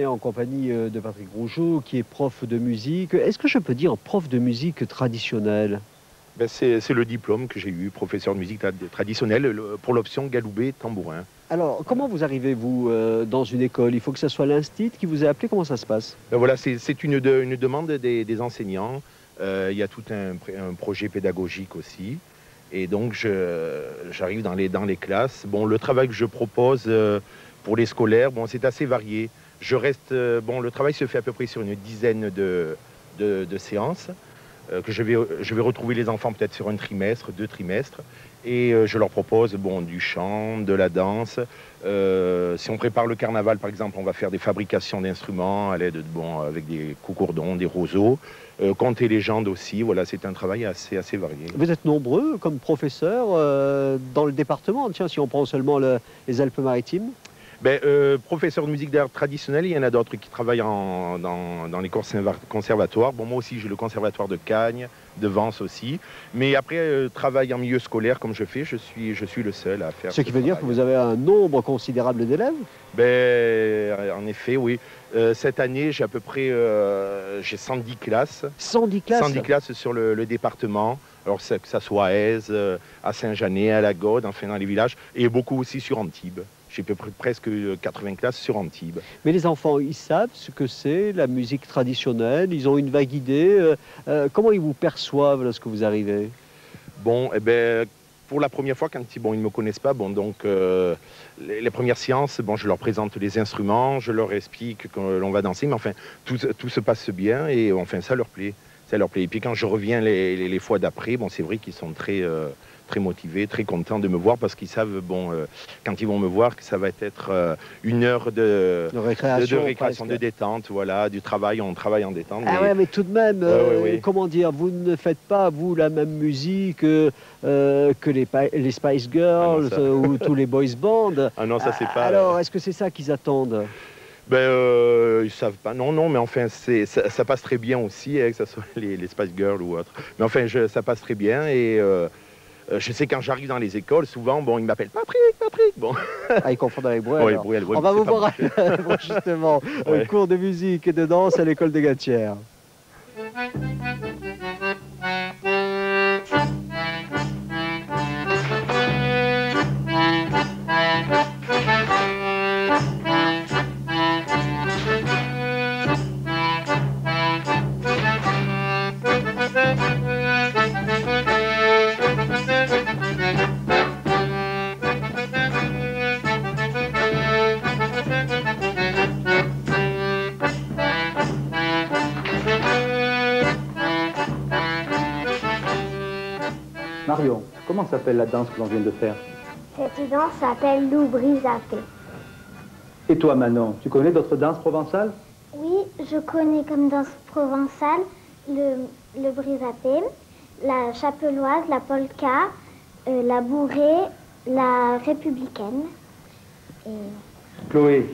En compagnie de Patrick Rougeau, qui est prof de musique. Est-ce que je peux dire prof de musique traditionnelle? Ben c'est le diplôme que j'ai eu, professeur de musique traditionnelle, pour l'option galoubet tambourin. Alors, comment vous arrivez, vous, dans une école? Il faut que ce soit l'instit qui vous a appelé? Comment ça se passe? Ben voilà, c'est une demande des enseignants. Il y a tout un projet pédagogique aussi. Et donc, j'arrive dans les classes. Bon, le travail que je propose pour les scolaires, bon, c'est assez varié. Bon, le travail se fait à peu près sur une dizaine de séances. Que je vais retrouver les enfants peut-être sur un trimestre, 2 trimestres, et je leur propose bon, du chant, de la danse. Si on prépare le carnaval, par exemple, on va faire des fabrications d'instruments à l'aide avec des coups-cordons, des roseaux, conter légendes aussi. Voilà, c'est un travail assez varié. Vous êtes nombreux comme professeurs dans le département. Tiens, si on prend seulement les Alpes-Maritimes. Ben, professeur de musique d'art traditionnelle, il y en a d'autres qui travaillent dans les conservatoires. Bon, moi aussi, j'ai le conservatoire de Cagnes, de Vence aussi. Mais après, travail en milieu scolaire, comme je fais, je suis le seul à faire. Ce qui veut dire que vous avez un nombre considérable d'élèves? Ben, en effet, oui. Cette année, j'ai à peu près j'ai 110 classes. 110 classes? 110 classes sur le département. Alors que ça soit à Aise, à Saint-Janet, à La Gaude, enfin dans les villages, et beaucoup aussi sur Antibes. J'ai presque 80 classes sur Antibes. Mais les enfants, ils savent ce que c'est la musique traditionnelle, ils ont une vague idée. Comment ils vous perçoivent lorsque vous arrivez? Bon, eh ben, pour la première fois, quand ils ne me connaissent pas, bon, donc les premières séances, bon, je leur présente les instruments, je leur explique que l'on va danser, mais enfin, tout se passe bien et enfin, ça leur plaît. Ça leur plaît. Et puis quand je reviens les fois d'après, bon, c'est vrai qu'ils sont très motivés, très contents de me voir parce qu'ils savent, bon, quand ils vont me voir, que ça va être une heure de récréation, de détente, voilà, du travail, on travaille en détente. Ah ouais, mais tout de même, ouais. comment dire, vous ne faites pas, vous, la même musique que les Spice Girls ou tous les boys bands. Ah non, ça c'est pas... Alors, est-ce que c'est ça qu'ils attendent? Ben, ils savent pas. Non, mais enfin, ça passe très bien aussi, hein, que ce soit les Spice Girls ou autre. Mais enfin, ça passe très bien et je sais quand j'arrive dans les écoles, souvent, bon, ils m'appellent Patrick, bon. Ah, ils confondent avec Bruel. Oui, alors. Bruel, On va vous voir justement ouais. cours de musique et de danse à l'école de Gatière. Marion, comment s'appelle la danse que l'on vient de faire? Cette danse s'appelle l'oubrizapé. Et toi, Manon, tu connais d'autres danses provençales? Oui, je connais comme danse provençale le brisapé, la chapeloise, la polka, la bourrée, la républicaine. Et... Chloé,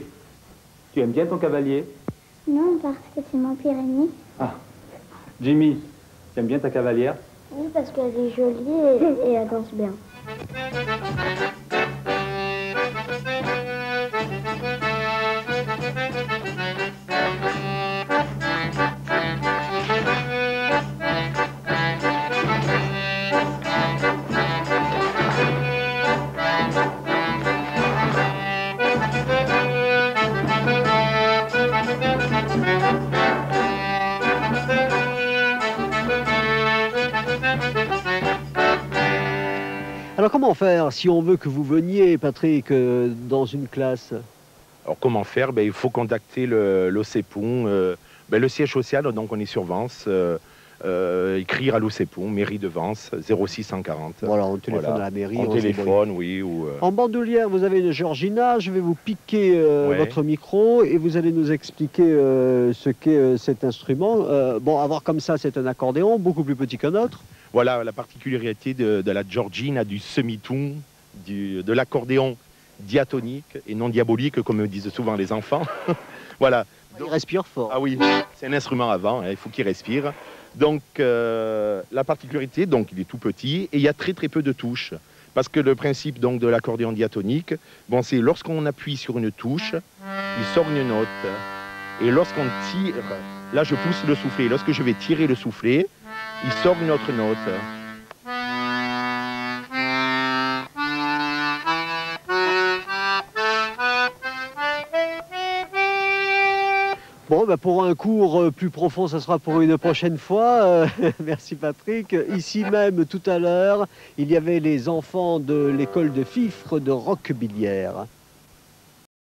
tu aimes bien ton cavalier? Non, parce que c'est mon pire ennemi. Ah, Jimmy, tu aimes bien ta cavalière? Oui, parce qu'elle est jolie et elle danse bien. Alors comment faire si on veut que vous veniez, Patrick, dans une classe? Alors comment faire? Ben, il faut contacter l'OCEPON, le siège social, donc on est sur Vence, écrire à l'OCEPON, mairie de Vence, 0640. Voilà, on téléphone Voilà. à la mairie. On téléphone, oui. En bandoulière, vous avez une Georgina, je vais vous piquer ouais. votre micro et vous allez nous expliquer ce qu'est cet instrument. Bon, à voir comme ça, c'est un accordéon, beaucoup plus petit qu'un autre. Voilà la particularité de la Georgina, du semi-ton, de l'accordéon diatonique et non diabolique, comme me disent souvent les enfants. Voilà. Il respire fort. Ah oui, c'est un instrument à vent, hein, il faut qu'il respire. Donc, la particularité, donc, il est tout petit et il y a très peu de touches. Parce que le principe donc de l'accordéon diatonique, bon, c'est lorsqu'on appuie sur une touche, il sort une note. Et lorsqu'on tire, là je pousse le soufflet, lorsque je vais tirer le soufflet, il sort une autre note. Bon, bah pour un cours plus profond, ça sera pour une prochaine fois. Merci Patrick. Ici même, tout à l'heure, il y avait les enfants de l'école de Fifre de Roquebillière.